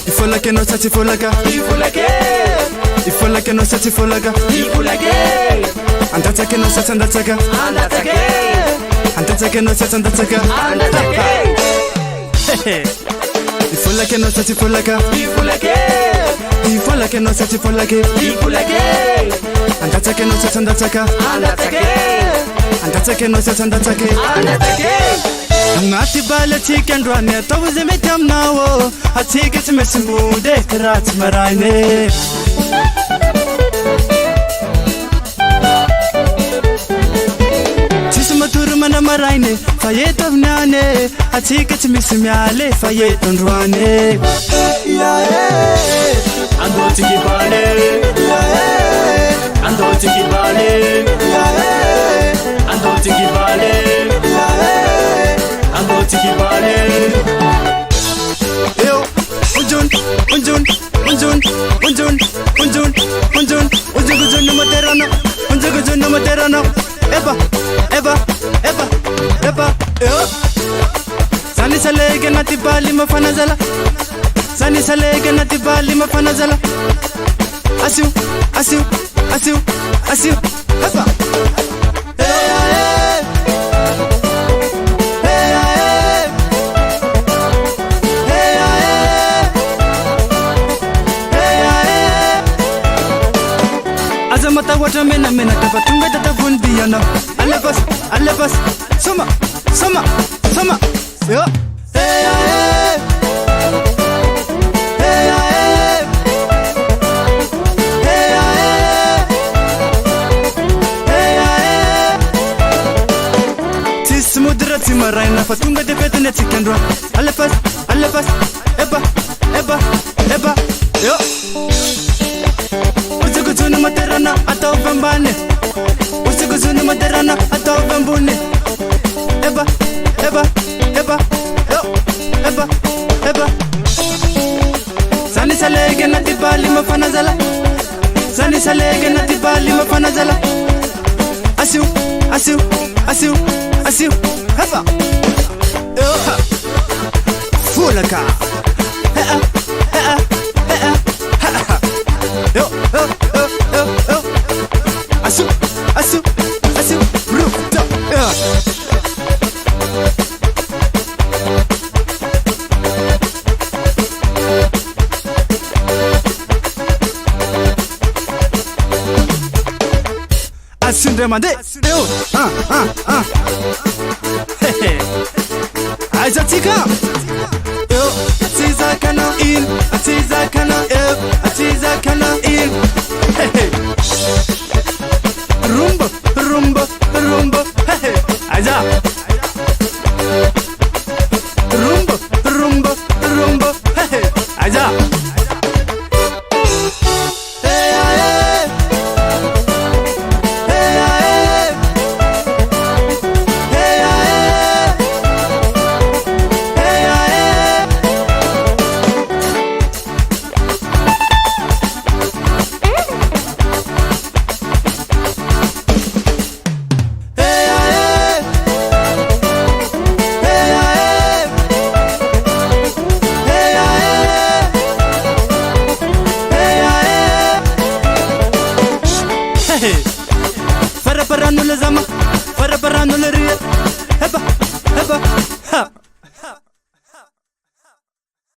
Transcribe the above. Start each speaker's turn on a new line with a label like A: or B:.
A: Ifolake no sati folaka.
B: Ifulake.
A: Ifolake no sati folaka.
B: Ifulake.
A: Andatake no sati andataka.
B: Andatake.
A: Andatake no sati andataka.
B: Andatake.
A: Ifolake no sati folaka.
B: Ifulake.
A: Ifolake no sati folake.
B: Ifulake.
A: Andatake no sati andataka.
B: Andatake.
A: Andatake no sati andatake.
B: Andatake.
A: Ngati bala chikendwane tawuze metamnawo atike tmesimbude krat marane Tismatur mana marane fayetovnane atike tmisimyale fayetonrwane
B: Ando tikibale. Ando tikibale. Ando tikibale. Ando tikibale.
A: Yo unjun unjun unjun unjun unjun unjun unjun no materano unjun no materano eba eba eba eba yo Sani salege na tibali mafanazala Sani salege na tibali mafanazala Asiu asiu asiu asiu eba Azamata wata mena tafatunga tatavundiana alebas soma yo Tismudrati marayna fatunga defetene tikendwa alebas eba yo Usiguzuni materana ata uvambane Usiguzuni materana ata uvambune Eba yo eba Sani salege na tibali mafanazala Sani salege na tibali mafanazala Asiu Heba Yo Fulaka Yo Asu Rukta Asundemande yo Aizatika yo Atizakana in Rumba Aiza